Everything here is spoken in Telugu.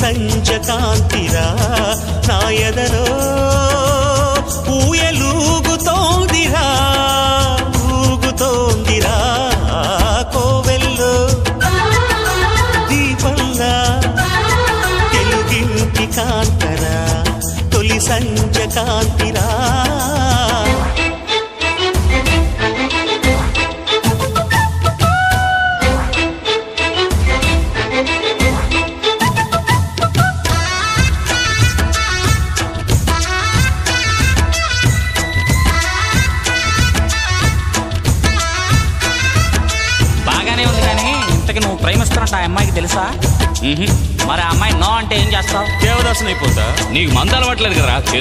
సంజ కాంతిరా నా ఎదలో ఊయలూగుతోందిరా ఊగుతోందిరా కోవెల్లో దీపంలా తెలుగింటి కాంతరా తొలి సంజ కాంతిరా నువ్వు ప్రేమిస్తున్నట్టు ఆ అమ్మాయికి తెలుసా? మరి ఆ అమ్మాయి నో అంటే ఏం చేస్తావు? దేవదాసుని అయిపోతా. నీకు మందు అలవాట్లేదు కదా.